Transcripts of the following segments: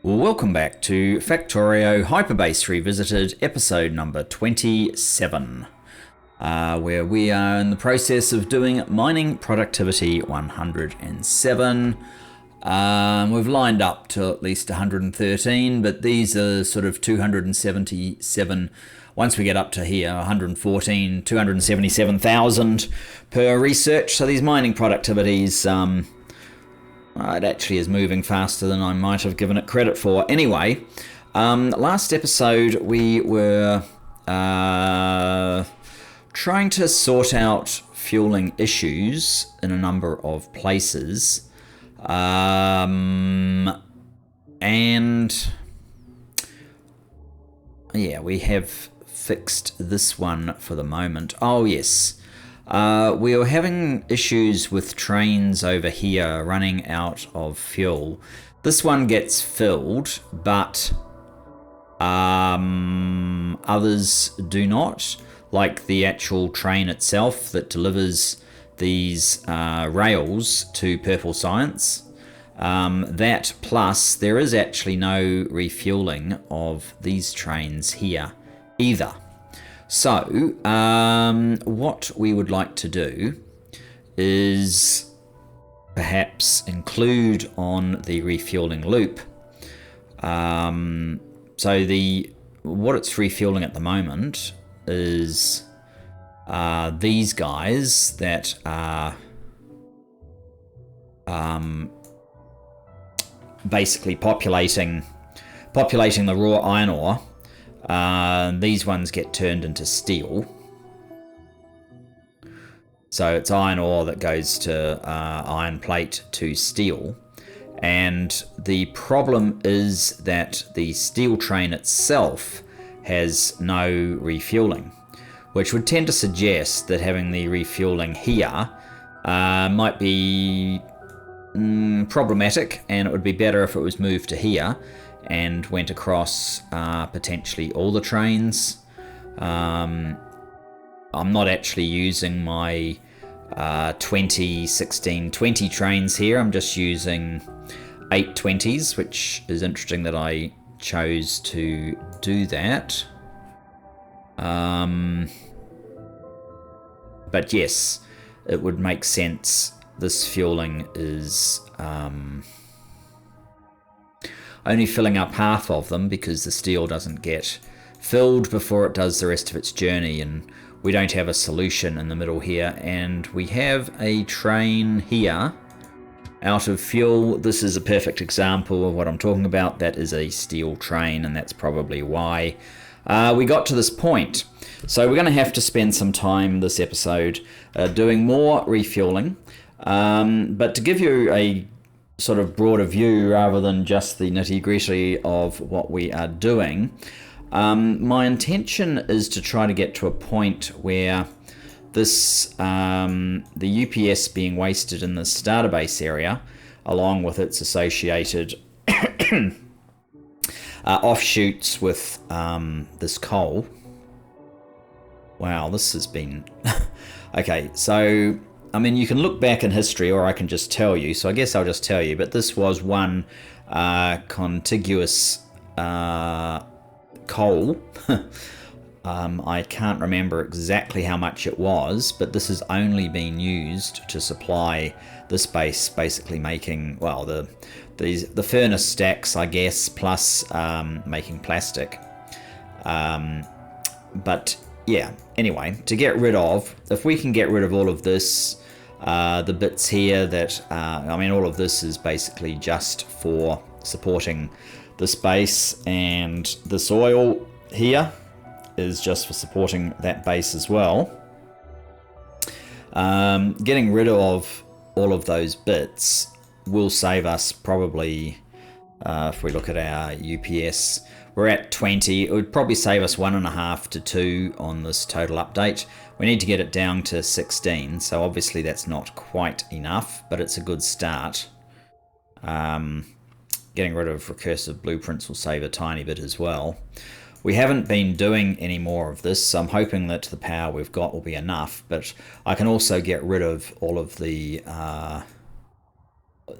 Welcome back to Factorio Hyperbase Revisited, episode number 27, where we are in the process of doing mining productivity 107. We've lined up to at least 113, but these are sort of 277. Once we get up to here, 114, 277,000 per research. So these mining productivities, it actually is moving faster than I might have given it credit for. Anyway, last episode we were trying to sort out fueling issues in a number of places. And yeah, we have fixed this one for the moment. Oh yes. We were having issues with trains over here running out of fuel. This one gets filled, but others do not, like the actual train itself that delivers these rails to Purple Science. That plus there is actually no refueling of these trains here either. So, what we would like to do is perhaps include on the refueling loop. So what it's refueling at the moment is these guys that are basically populating the raw iron ore. These ones get turned into steel. So it's iron ore that goes to iron plate to steel. And the problem is that the steel train itself has no refueling, which would tend to suggest that having the refueling here might be problematic, and it would be better if it was moved to here and went across potentially all the trains. I'm not actually using my 20, 16, 20 trains here. I'm just using 820s, which is interesting that I chose to do that. But yes, it would make sense. This fueling is only filling up half of them because the steel doesn't get filled before it does the rest of its journey, and we don't have a solution in the middle here, and we have a train here out of fuel. This is a perfect example of what I'm talking about. That is a steel train, and that's probably why we got to this point. So we're going to have to spend some time this episode doing more refueling, but to give you a sort of broader view rather than just the nitty-gritty of what we are doing, my intention is to try to get to a point where this the UPS being wasted in the starter base area, along with its associated offshoots with this coal. Wow, this has been okay. So I mean, you can look back in history, or I can just tell you. So I guess I'll just tell you. But this was one contiguous coal. I can't remember exactly how much it was, but this has only been used to supply this base, basically making, well, the furnace stacks, I guess, plus making plastic. But yeah, anyway, to get rid of, if we can get rid of all of this, the bits here that, I mean, all of this is basically just for supporting this base, and this oil here is just for supporting that base as well. Getting rid of all of those bits will save us probably, if we look at our UPS, we're at 20. It would probably save us 1.5 to 2 on this total update. We need to get it down to 16, so obviously that's not quite enough, but it's a good start. Getting rid of recursive blueprints will save a tiny bit as well. We haven't been doing any more of this, so I'm hoping that the power we've got will be enough, but I can also get rid of all of the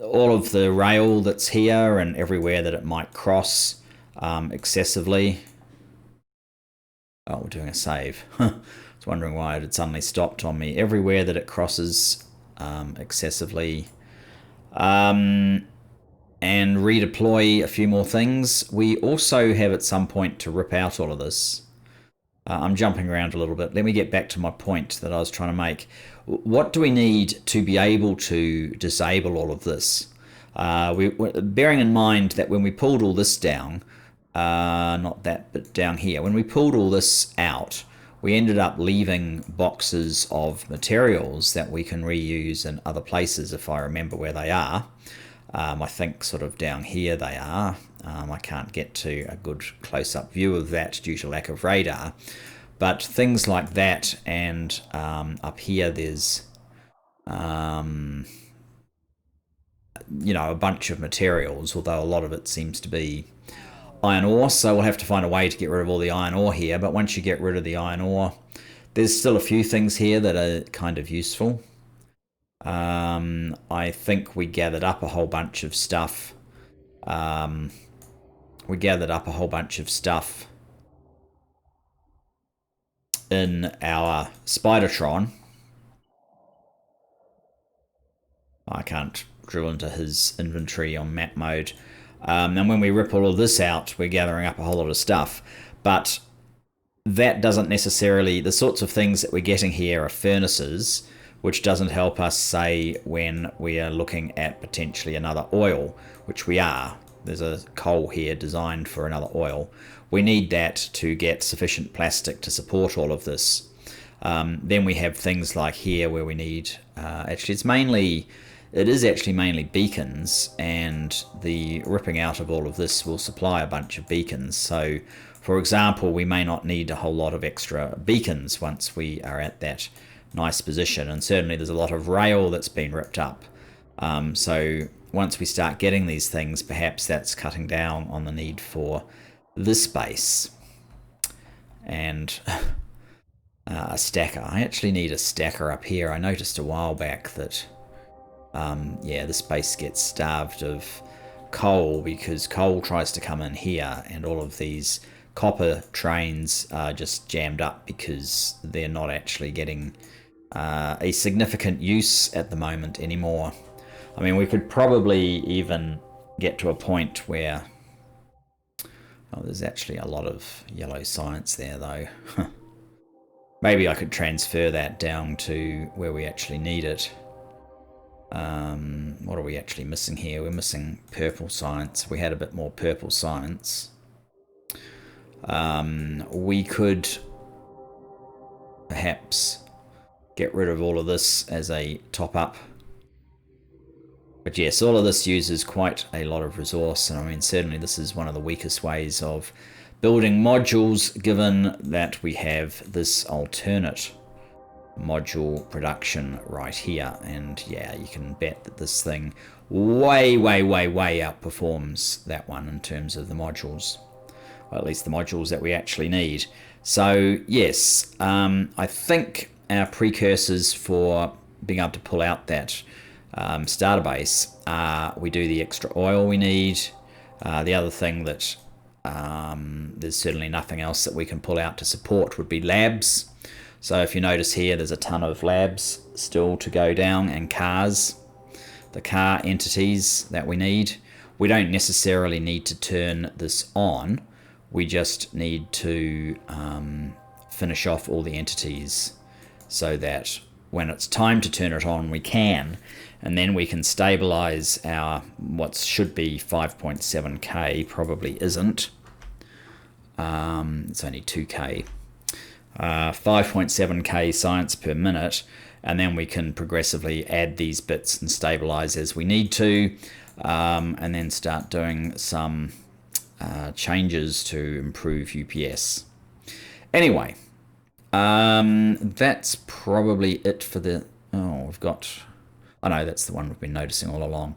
all of the rail that's here and everywhere that it might cross excessively. Oh, we're doing a save. I was wondering why it had suddenly stopped on me. Everywhere that it crosses excessively. And redeploy a few more things. We also have at some point to rip out all of this. I'm jumping around a little bit. Let me get back to my point that I was trying to make. What do we need to be able to disable all of this? Bearing in mind that when we pulled all this down, not that, but down here, when we pulled all this out, we ended up leaving boxes of materials that we can reuse in other places if I remember where they are. I think sort of down here they are. I can't get to a good close-up view of that due to lack of radar. But things like that, and up here there's a bunch of materials, although a lot of it seems to be iron ore, so we'll have to find a way to get rid of all the iron ore here. But once you get rid of the iron ore, there's still a few things here that are kind of useful. I think we gathered up a whole bunch of stuff. In our Spidertron. I can't drill into his inventory on map mode. And when we rip all of this out, we're gathering up a whole lot of stuff. But that doesn't necessarily... The sorts of things that we're getting here are furnaces, which doesn't help us, say, when we are looking at potentially another oil, which we are. There's a coal here designed for another oil. We need that to get sufficient plastic to support all of this. Then we have things like here where we need... It is actually mainly beacons, and the ripping out of all of this will supply a bunch of beacons. So, for example, we may not need a whole lot of extra beacons once we are at that nice position, and certainly there's a lot of rail that's been ripped up. So once we start getting these things, perhaps that's cutting down on the need for this space. And a stacker. I actually need a stacker up here. I noticed a while back that this space gets starved of coal because coal tries to come in here, and all of these copper trains are just jammed up because they're not actually getting a significant use at the moment anymore. I mean, we could probably even get to a point where... Oh, there's actually a lot of yellow science there, though. Maybe I could transfer that down to where we actually need it. What are we actually missing here? We're missing purple science. We had a bit more purple science. We could perhaps get rid of all of this as a top-up. But yes, all of this uses quite a lot of resource, and I mean, certainly this is one of the weakest ways of building modules, given that we have this alternate module production right here. And yeah, you can bet that this thing way outperforms that one in terms of the modules, or at least the modules that we actually need. So yes, I think our precursors for being able to pull out that starter base, we do the extra oil we need. The other thing that there's certainly nothing else that we can pull out to support would be labs. So if you notice here, there's a ton of labs still to go down, and cars, the car entities that we need. We don't necessarily need to turn this on. We just need to finish off all the entities so that when it's time to turn it on, we can. And then we can stabilize our, what should be 5.7k, probably isn't. It's only 2k. 5.7k science per minute, and then we can progressively add these bits and stabilize as we need to, and then start doing some changes to improve UPS. Anyway, that's probably it for the... Oh, we've got... I know that's the one we've been noticing all along.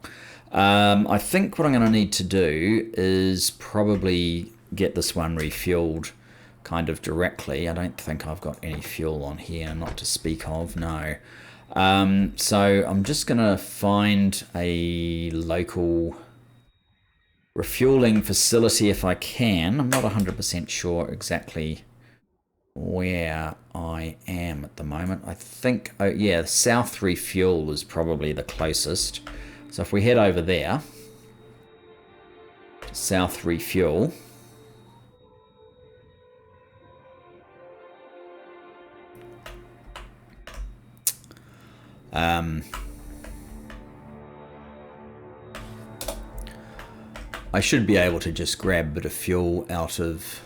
I think what I'm going to need to do is probably get this one refueled kind of directly. I don't think I've got any fuel on here, not to speak of, no. So I'm just gonna find a local refueling facility if I can. I'm not 100% sure exactly where I am at the moment. I think, oh yeah, South Refuel is probably the closest. So if we head over there, South Refuel. I should be able to just grab a bit of fuel out of...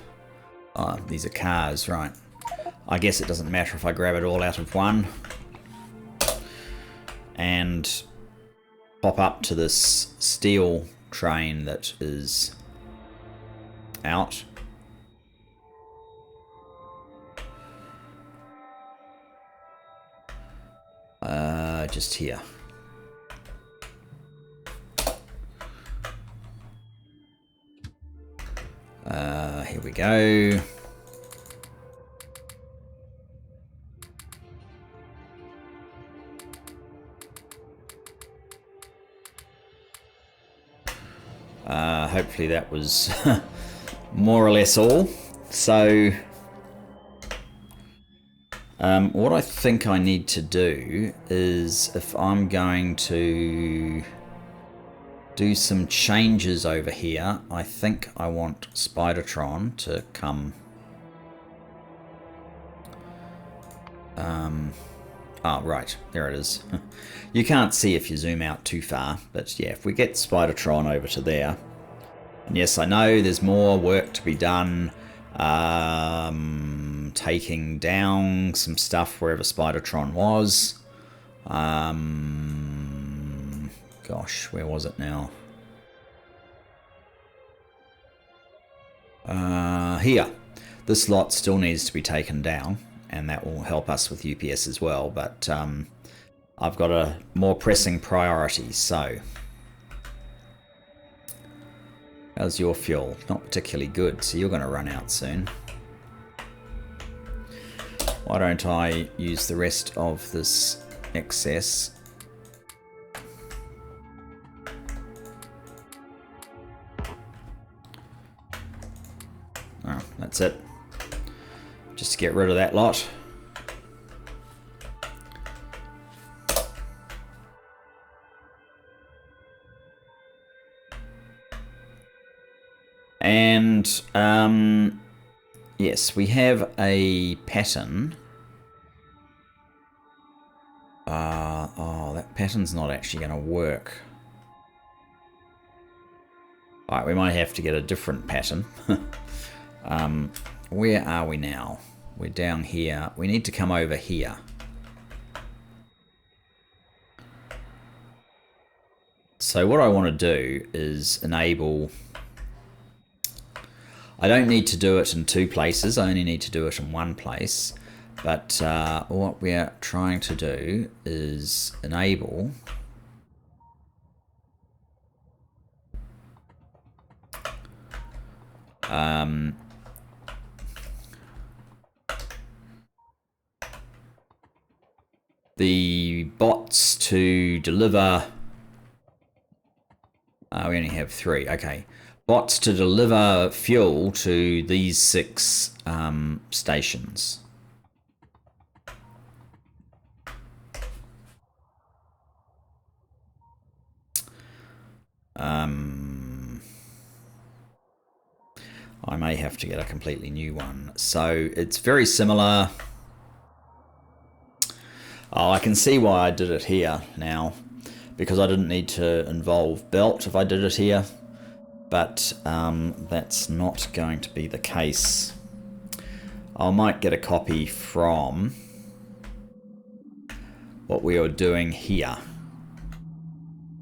Oh, these are cars, right. I guess it doesn't matter if I grab it all out of one. And pop up to this steel train that is out. Just here. Here we go. Hopefully that was more or less all. So what I think I need to do is, if I'm going to do some changes over here, I think I want Spidertron to come. Oh, right, there it is. You can't see if you zoom out too far, but yeah, if we get Spidertron over to there. And yes, I know there's more work to be done, taking down some stuff wherever Spidertron was. Gosh, where was it now? Here. This lot still needs to be taken down, and that will help us with UPS as well, but I've got a more pressing priority, so... How's your fuel? Not particularly good, so you're going to run out soon. Why don't I use the rest of this excess? Oh, that's it. Just to get rid of that lot. And yes, we have a pattern. Oh, that pattern's not actually going to work. Alright, we might have to get a different pattern. Where are we now? We're down here. We need to come over here. So what I want to do is enable... I don't need to do it in two places. I only need to do it in one place. But what we're trying to do is enable... the bots to deliver... we only have 3, okay. Bots to deliver fuel to these 6 stations. I may have to get a completely new one. So it's very similar. Oh, I can see why I did it here now, because I didn't need to involve belt if I did it here. But that's not going to be the case. I might get a copy from what we are doing here.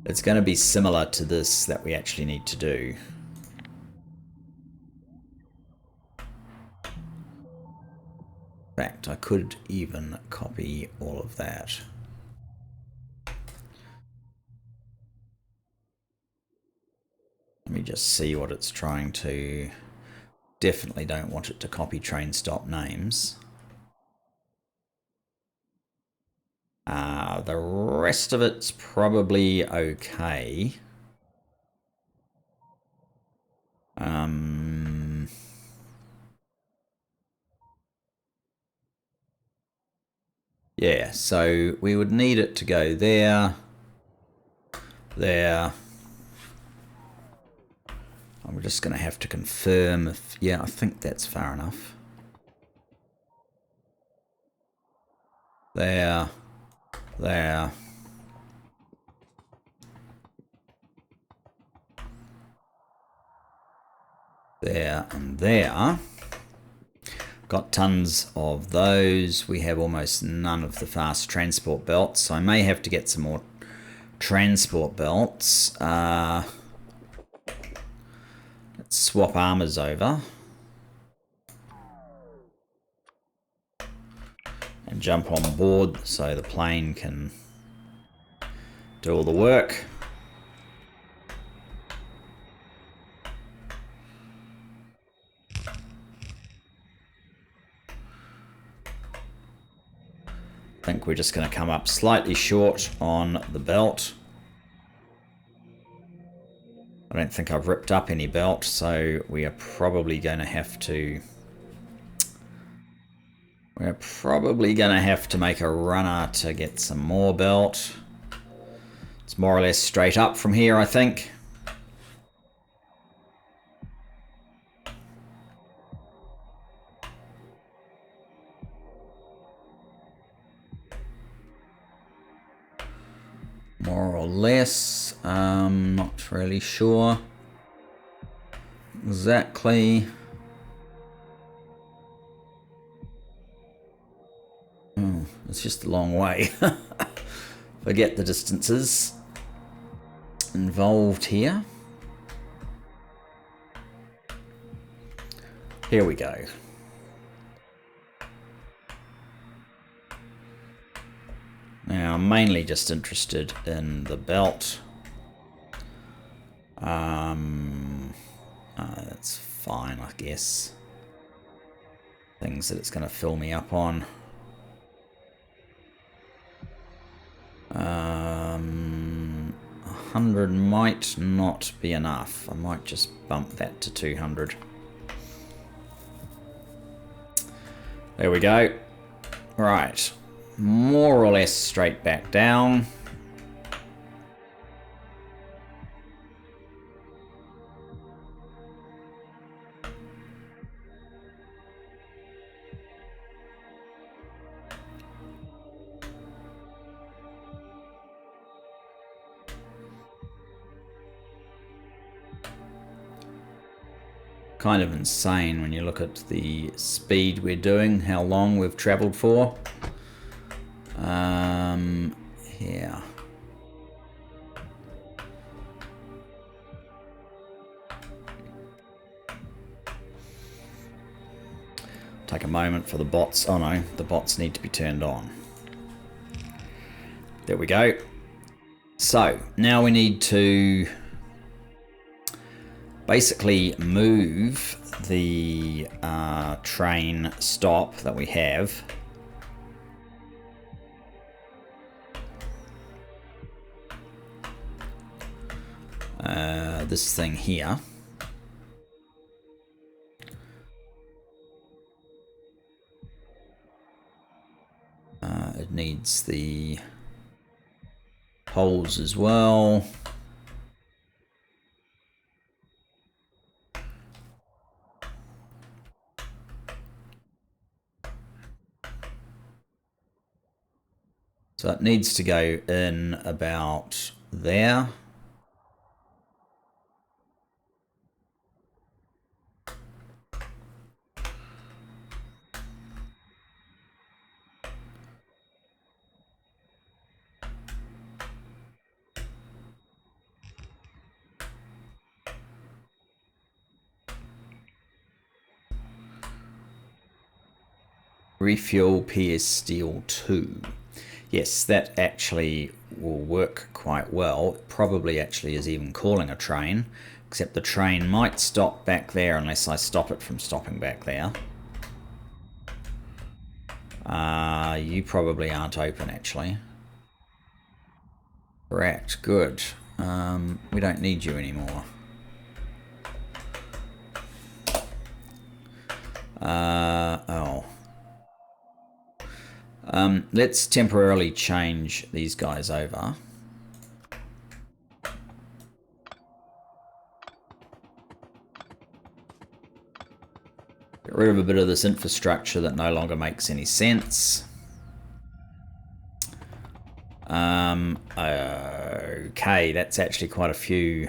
It's going to be similar to this that we actually need to do. In fact, I could even copy all of that. Let me just see what it's trying to... Definitely don't want it to copy train stop names. The rest of it's probably okay. Yeah, so we would need it to go there, there. I'm just going to have to confirm if, yeah, I think that's far enough. There, there. There and there. Got tons of those. We have almost none of the fast transport belts, so I may have to get some more transport belts. Let's swap armors over. And jump on board so the plane can do all the work. I think we're just going to come up slightly short on the belt. I don't think I've ripped up any belt, so we are probably going to have to... We're probably going to have to make a runner to get some more belt. It's more or less straight up from here, I think. More or less. Not really sure exactly. Oh, it's just a long way. Forget the distances involved here. Here we go. Now, I'm mainly just interested in the belt. That's fine, I guess. Things that it's going to fill me up on. 100 might not be enough. I might just bump that to 200. There we go. Right. More or less straight back down. Kind of insane when you look at the speed we're doing, how long we've traveled for. Here. Take a moment for the bots. Oh no, the bots need to be turned on. There we go. So now we need to basically move the train stop that we have this thing here. It needs the poles as well. So it needs to go in about there. Refuel PS Steel 2. Yes, that actually will work quite well. It probably actually is even calling a train, except the train might stop back there unless I stop it from stopping back there. You probably aren't open, actually. Correct, good. We don't need you anymore. Let's temporarily change these guys over. Get rid of a bit of this infrastructure that no longer makes any sense. Okay, that's actually quite a few.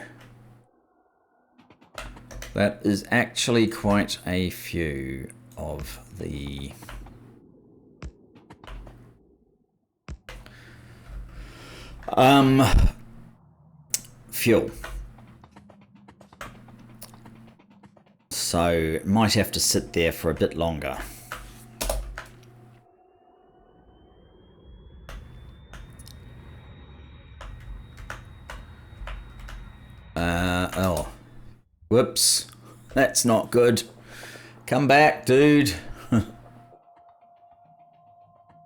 That is actually quite a few of the fuel. So might have to sit there for a bit longer. Oh, whoops, that's not good. Come back, dude.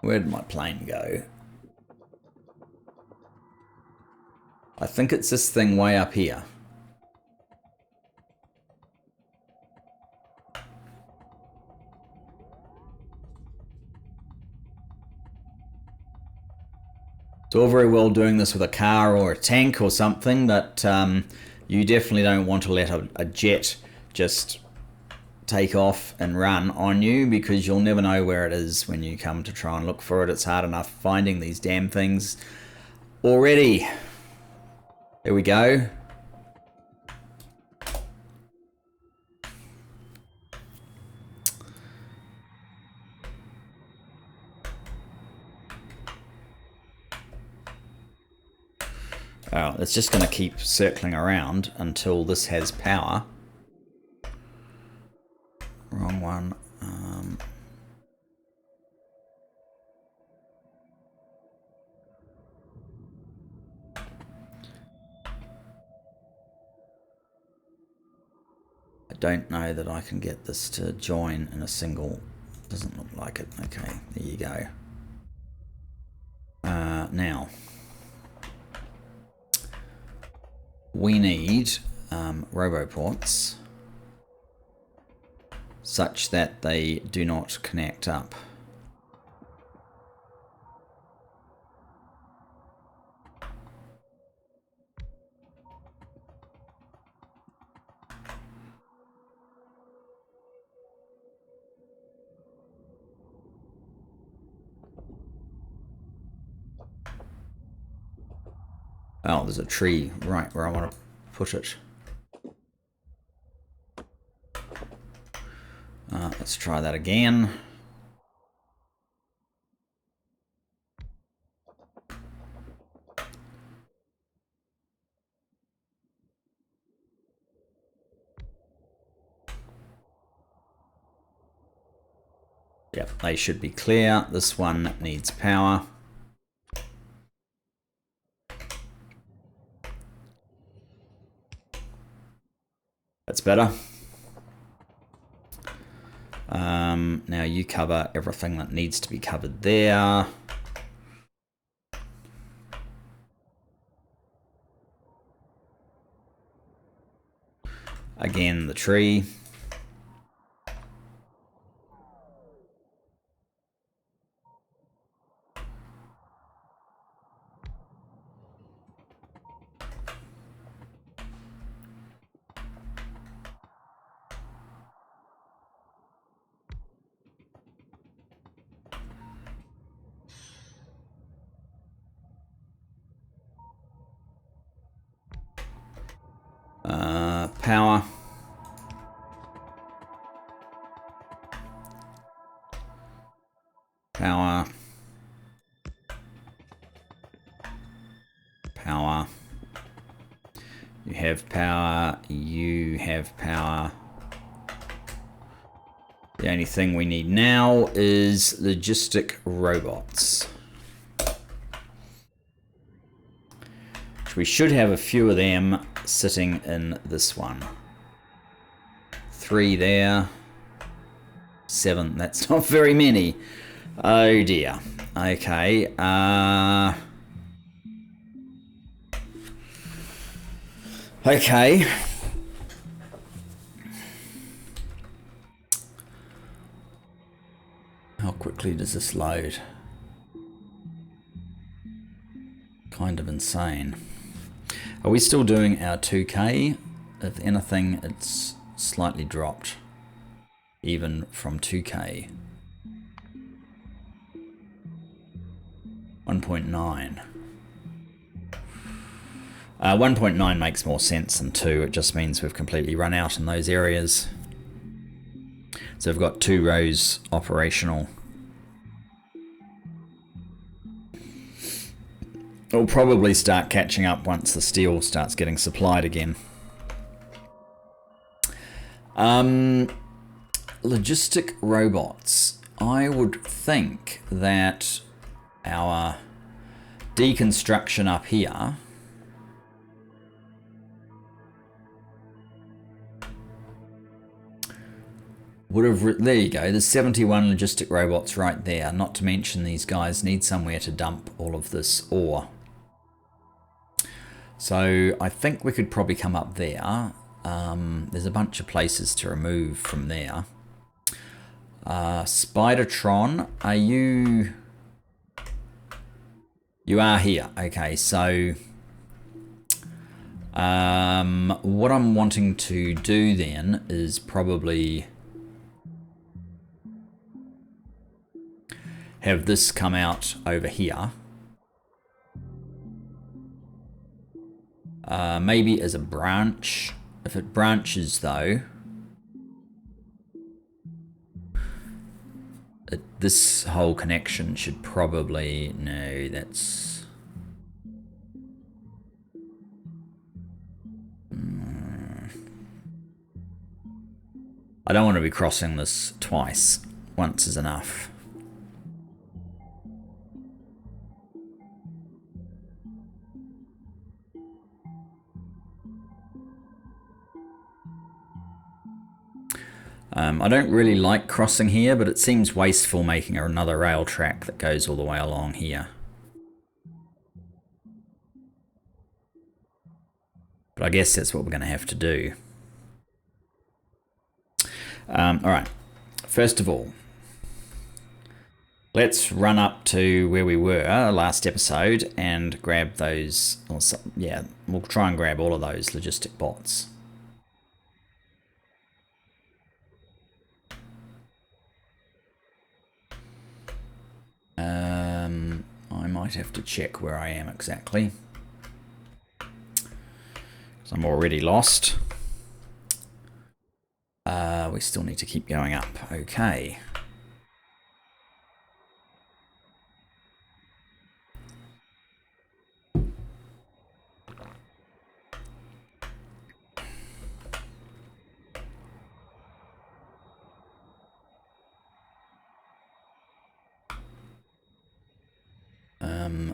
Where did my plane go? I think it's this thing way up here. It's all very well doing this with a car or a tank or something, but you definitely don't want to let a jet just take off and run on you, because you'll never know where it is when you come to try and look for it. It's hard enough finding these damn things already. There we go. Oh, it's just going to keep circling around until this has power. Wrong one. I don't know that I can get this to join in a single. Doesn't look like it. Okay, there you go. Now we need roboports such that they do not connect up. Oh, there's a tree right where I want to put it. Let's try that again. Yep, they should be clear. This one needs power. That's better. Now you cover everything that needs to be covered there. Again, the tree. Power. Power. Power. You have power. You have power. The only thing we need now is logistic robots. We should have a few of them sitting in this one. 3 there. 7. That's not very many. Oh dear. Okay. Okay. How quickly does this load? Kind of insane. Are we still doing our 2K? If anything, it's slightly dropped. Even from 2K. 1.9. 1.9 makes more sense than 2. It just means we've completely run out in those areas. So we've got 2 rows operational. It'll probably start catching up once the steel starts getting supplied again. Logistic robots. I would think that our deconstruction up here would have... There you go, there's 71 logistic robots right there, not to mention these guys need somewhere to dump all of this ore. So I think we could probably come up there. There's a bunch of places to remove from there. Spidertron, are you... You are here. Okay, so... what I'm wanting to do then is probably... have this come out over here. Maybe as a branch. If it branches though, this whole connection should probably... No, that's... I don't want to be crossing this twice. Once is enough. I don't really like crossing here, but it seems wasteful making another rail track that goes all the way along here. But I guess that's what we're going to have to do. Alright, first of all, let's run up to where we were last episode and grab those, yeah, we'll try and grab all of those logistic bots. I might have to check where I am exactly, because I'm already lost. We still need to keep going up. Okay.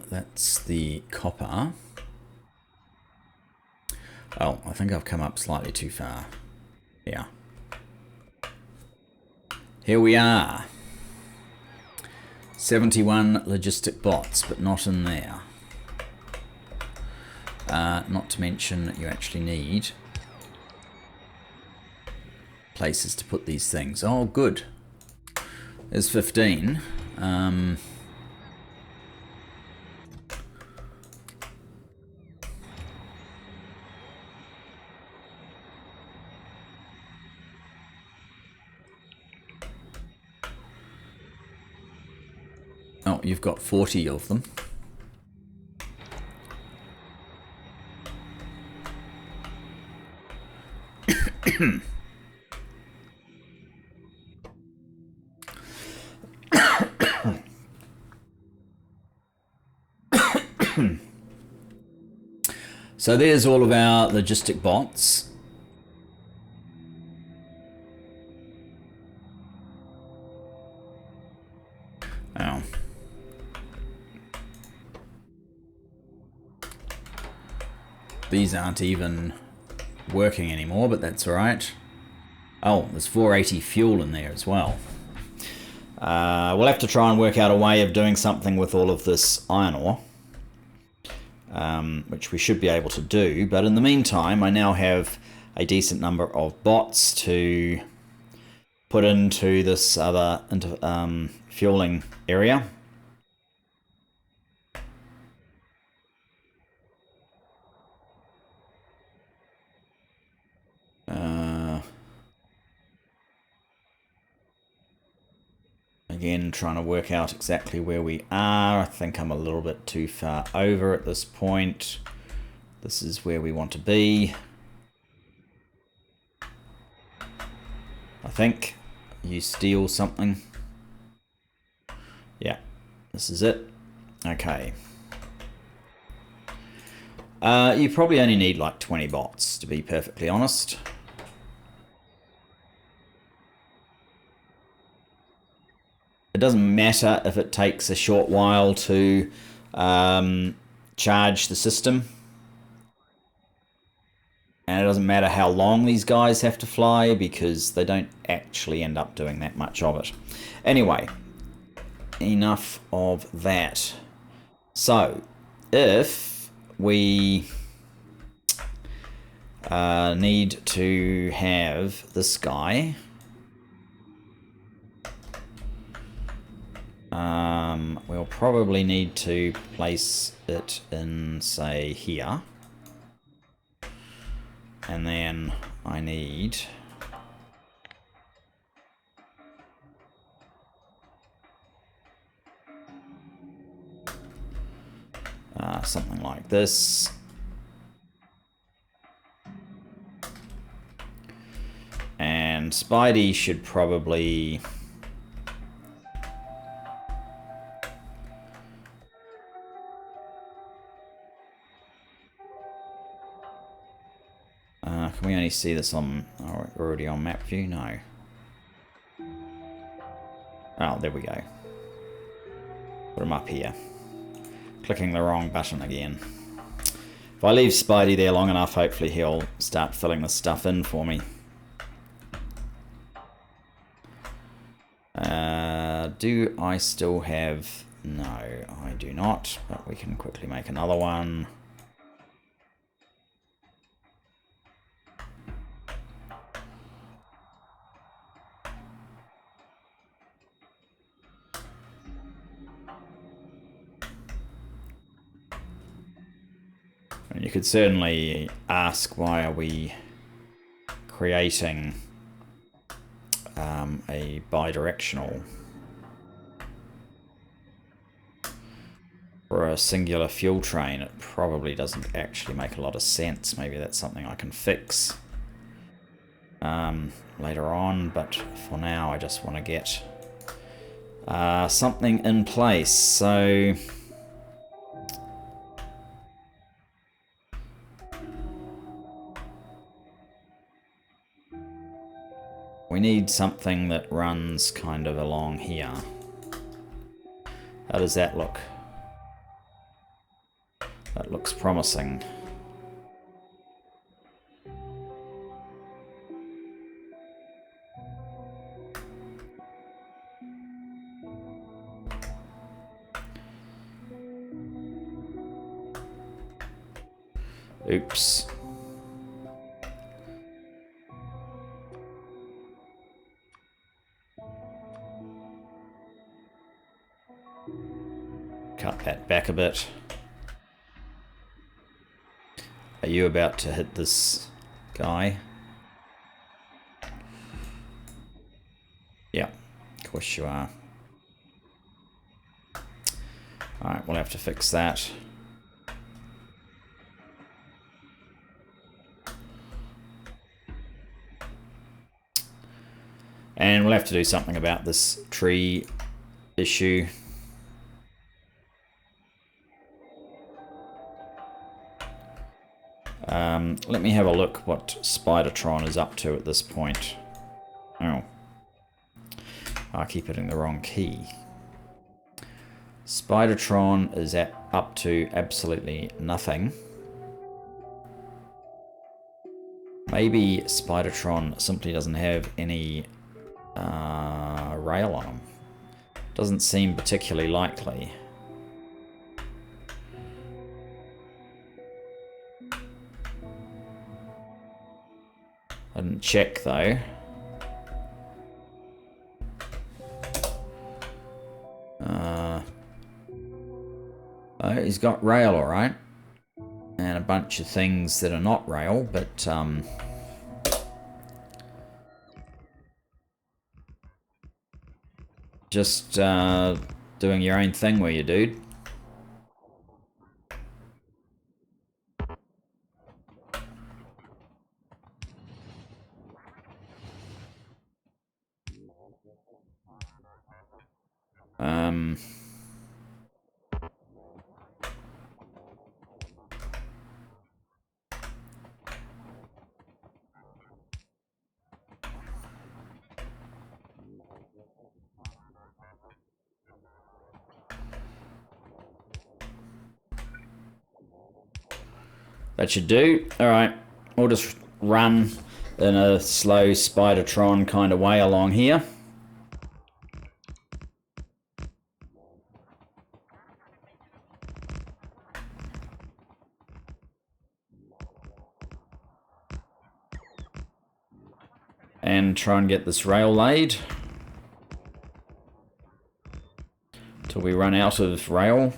That's the copper. Oh, I think I've come up slightly too far. Yeah. Here we are. 71 logistic bots, but not in there. Not to mention you actually need places to put these things. Oh, good. There's 15. Oh, you've got 40 of them. So there's all of our logistic bots. Oh. These aren't even working anymore, but that's alright. Oh, there's 480 fuel in there as well. We'll have to try and work out a way of doing something with all of this iron ore. which we should be able to do. But in the meantime, I now have a decent number of bots to put into this other fueling area. Again, trying to work out exactly where we are. I think I'm a little bit too far over at this point. This is where we want to be. I think. You steal something. Yeah, this is it. Okay. You probably only need like 20 bots, to be perfectly honest. It doesn't matter if it takes a short while to charge the system. And it doesn't matter how long these guys have to fly, because they don't actually end up doing that much of it. Anyway, enough of that. So, if we need to have this guy, we'll probably need to place it in, say, here. And then I need something like this. And Spidey should probably can we only see this on already on map view? No. Oh, there we go. Put him up here. Clicking the wrong button again. If I leave Spidey there long enough, hopefully he'll start filling this stuff in for me. Do I still have... No, I do not, but we can quickly make another one. And you could certainly ask, why are we creating a bidirectional for a singular fuel train? It probably doesn't actually make a lot of sense. Maybe that's something I can fix later on, but for now I just want to get something in place. So we need something that runs kind of along here. How does that look? That looks promising. Oops. Cut that back a bit. Are you about to hit this guy? Yeah, of course you are. Alright, we'll have to fix that. And we'll have to do something about this tree issue. Let me have a look what Spidertron is up to at this point. Oh. I keep hitting the wrong key. Spidertron is up to absolutely nothing. Maybe Spidertron simply doesn't have any rail on him. Doesn't seem particularly likely. I didn't check though. Oh, he's got rail alright. And a bunch of things that are not rail, but just doing your own thing were you, dude? That should do. Alright, we'll just run in a slow Spidertron kind of way along here. And try and get this rail laid till we run out of rail.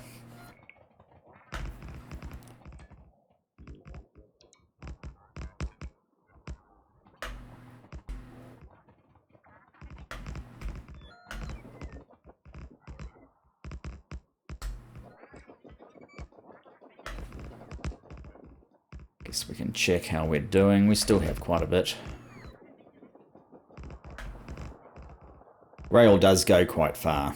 Guess we can check how we're doing. We still have quite a bit. Rail does go quite far.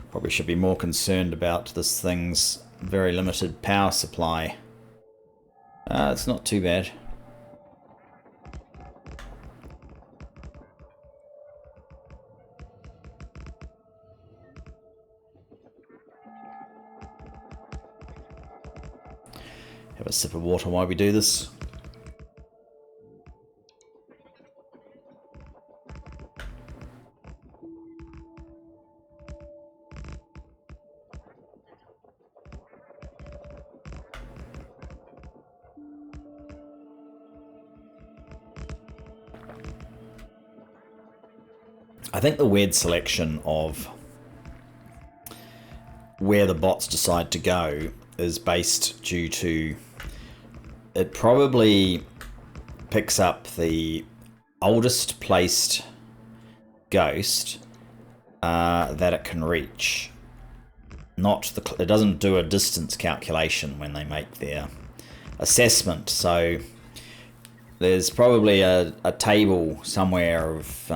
Probably should be more concerned about this thing's very limited power supply. It's not too bad. Have a sip of water while we do this. I think the weird selection of where the bots decide to go is based due to it probably picks up the oldest placed ghost that it can reach. It doesn't do a distance calculation when they make their assessment, so there's probably a table somewhere of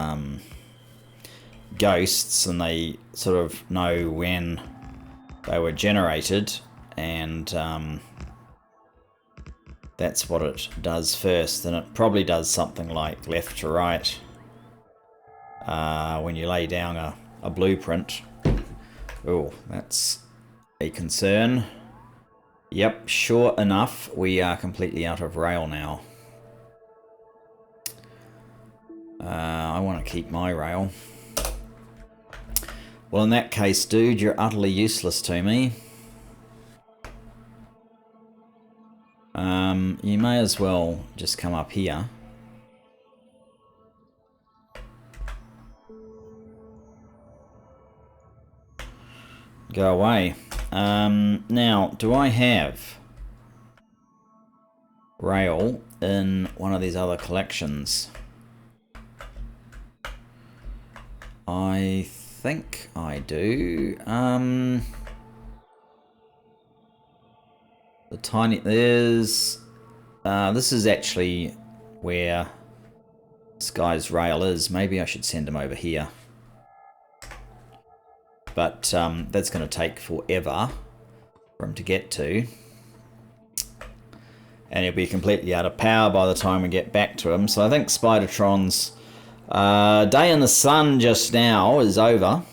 ghosts, and they sort of know when they were generated, and that's what it does first. And it probably does something like left to right when you lay down a blueprint. Oh, that's a concern. Yep, sure enough, we are completely out of rail now. I want to keep my rail. Well, in that case, dude, you're utterly useless to me. You may as well just come up here. Go away. Now, do I have rail in one of these other collections? I think I do. The tiny... There's... this is actually where this guy's rail is. Maybe I should send him over here. But that's going to take forever for him to get to. And he'll be completely out of power by the time we get back to him. So I think Spidertron's day in the sun just now is over.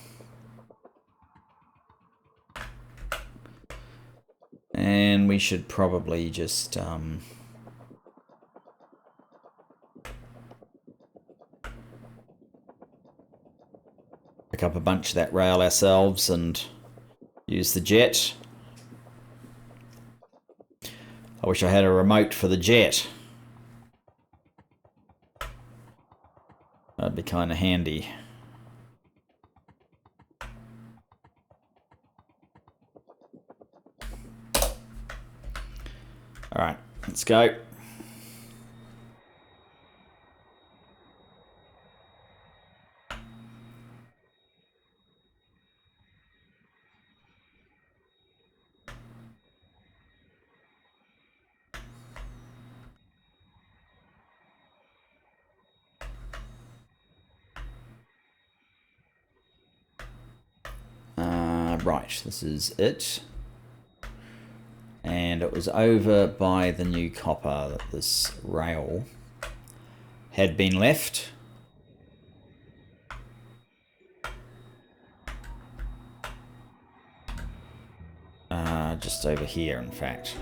And we should probably just pick up a bunch of that rail ourselves and use the jet. I wish I had a remote for the jet. That'd be kind of handy. Alright, let's go. Right, this is it. And it was over by the new copper that this rail had been left. Just over here, in fact.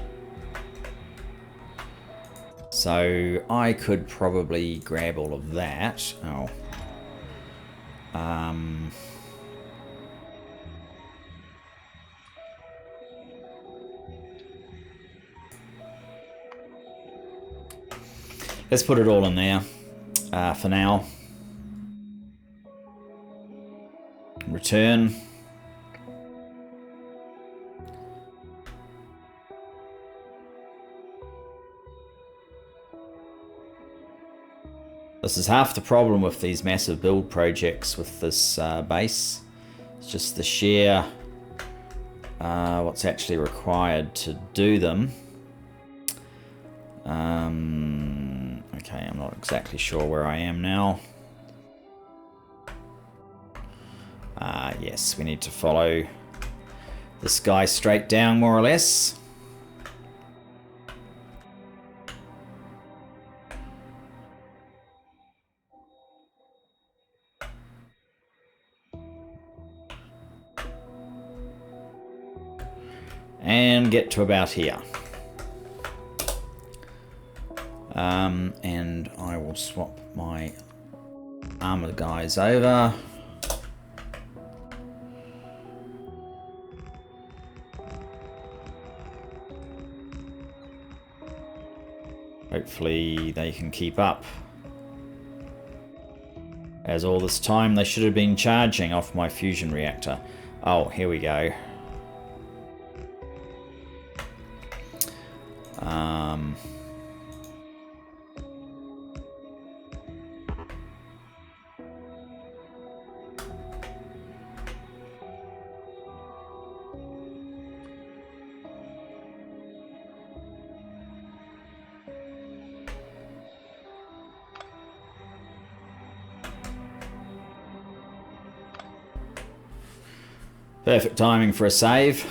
So I could probably grab all of that. Oh. Let's put it all in there for now. Return. This is half the problem with these massive build projects with this base. It's just the sheer what's actually required to do them. Okay, I'm not exactly sure where I am now. Yes, we need to follow this guy straight down, more or less. And get to about here. And I will swap my armor guys over. Hopefully they can keep up. As all this time they should have been charging off my fusion reactor. Oh, here we go. Perfect timing for a save.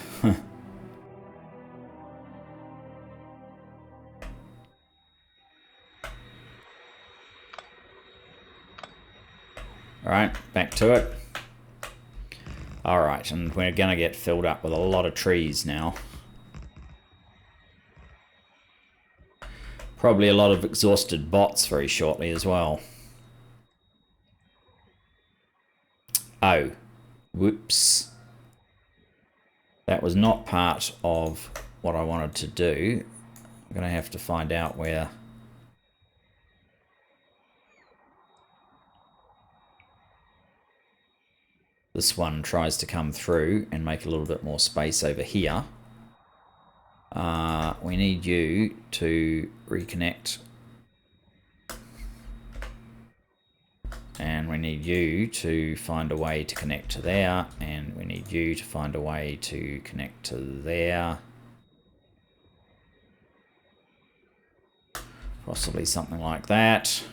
Alright, back to it. Alright, and we're gonna get filled up with a lot of trees now. Probably a lot of exhausted bots very shortly as well. Oh, whoops. That was not part of what I wanted to do. I'm going to have to find out where this one tries to come through and make a little bit more space over here. We need you to reconnect. And we need you to find a way to connect to there, and we need you to find a way to connect to there. Possibly something like that.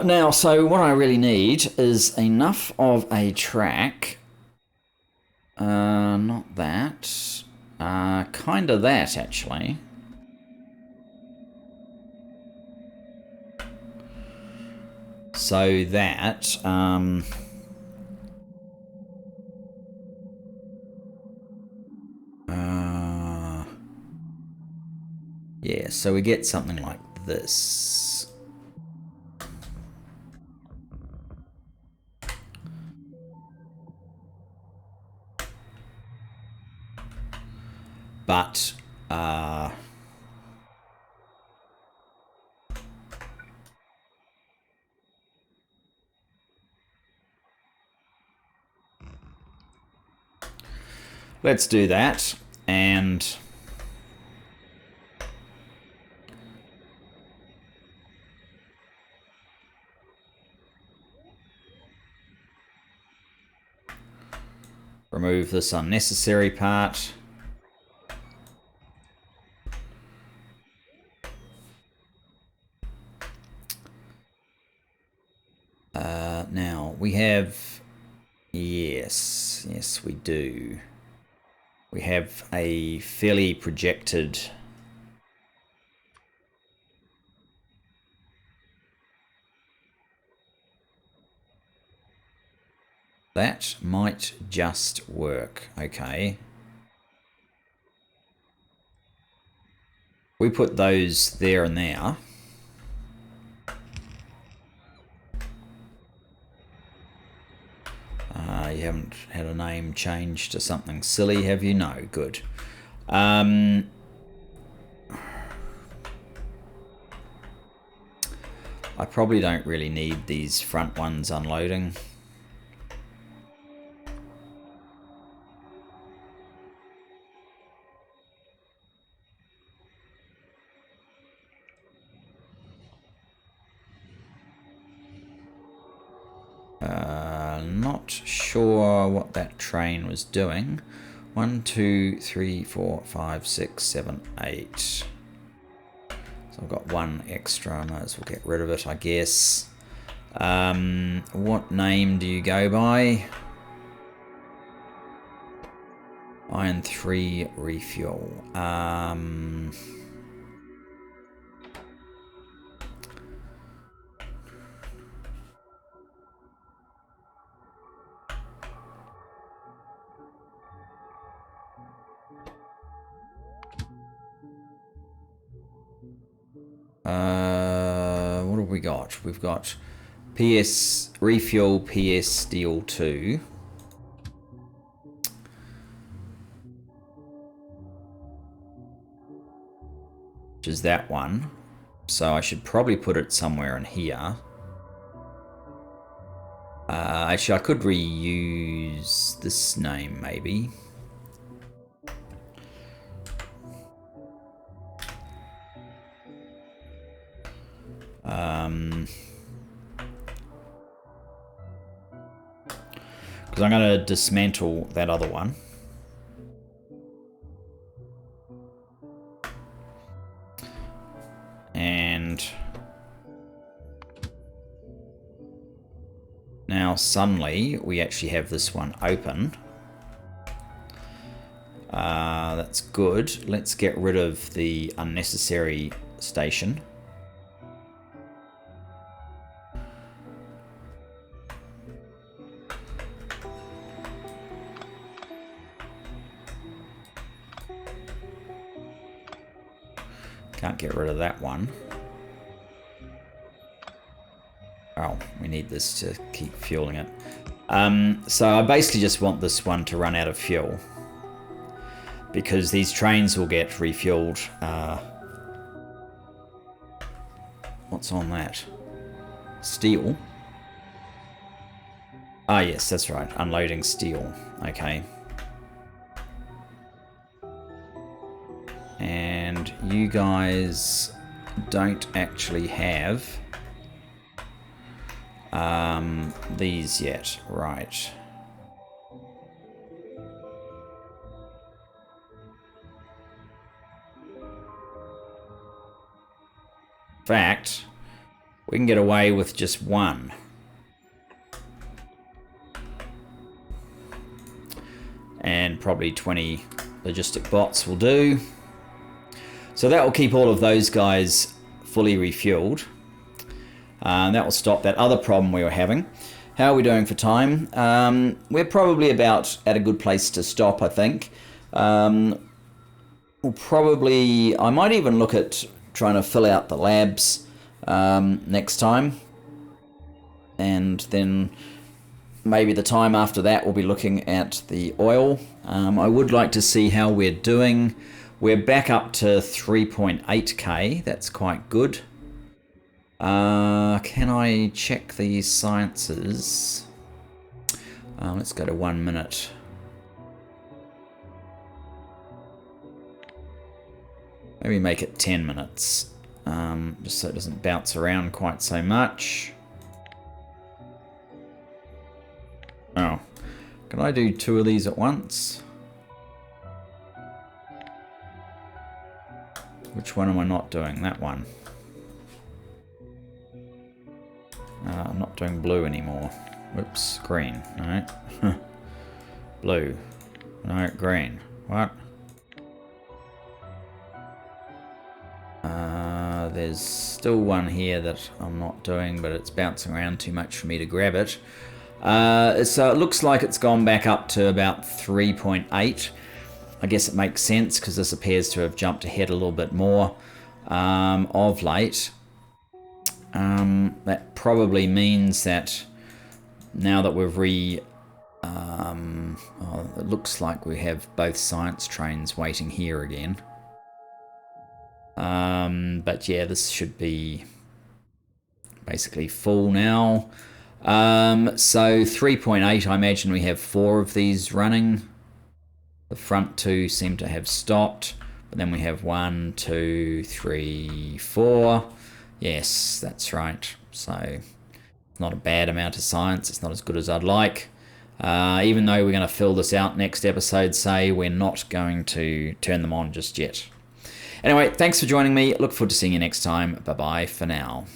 Now, so what I really need is enough of a track. Not that. Kind of that, actually. so that yeah, so we get something like this. But let's do that, and remove this unnecessary part. Now we have, yes, we do. We have a fairly projected that might just work. Okay. We put those there and there. You haven't had a name changed to something silly, have you? No, good. I probably don't really need these front ones unloading. Not sure what that train was doing. 1, 2, 3, 4, 5, 6, 7, 8. So I've got one extra. I might as well get rid of it, I guess. What name do you go by? Iron 3 refuel. What have we got? We've got PS refuel, PS steel 2. Which is that one. So I should probably put it somewhere in here. Actually, I could reuse this name maybe. Because I'm going to dismantle that other one. And now suddenly we actually have this one open. That's good. Let's get rid of the unnecessary station. Can't get rid of that one. Oh, we need this to keep fueling it. So I basically just want this one to run out of fuel, because these trains will get refueled. What's on that? Steel? Ah, yes, that's right. Unloading steel. Okay. And you guys don't actually have these yet, right? In fact, we can get away with just one. And probably 20 logistic bots will do. So that will keep all of those guys fully refueled. That will stop that other problem we were having. How are we doing for time? We're probably about at a good place to stop, I think. We'll probably, I might even look at trying to fill out the labs next time. And then maybe the time after that we'll be looking at the oil. I would like to see how we're doing. We're back up to 3.8k. That's quite good. Can I check these sciences? Let's go to 1 minute. Maybe make it 10 minutes, just so it doesn't bounce around quite so much. Oh, can I do 2 of these at once? Which one am I not doing? That one. I'm not doing blue anymore. Whoops, green. No. Blue. No, green. What? There's still one here that I'm not doing, but it's bouncing around too much for me to grab it. So it looks like it's gone back up to about 3.8. I guess it makes sense because this appears to have jumped ahead a little bit more of late. That probably means that now that we've it looks like we have both science trains waiting here again. But yeah, this should be basically full now. So 3.8, I imagine we have 4 of these running. The front 2 seem to have stopped, but then we have 1, 2, 3, 4. Yes, that's right. So not a bad amount of science. It's not as good as I'd like. Even though we're going to fill this out next episode, say, we're not going to turn them on just yet. Anyway, thanks for joining me. Look forward to seeing you next time. Bye-bye for now.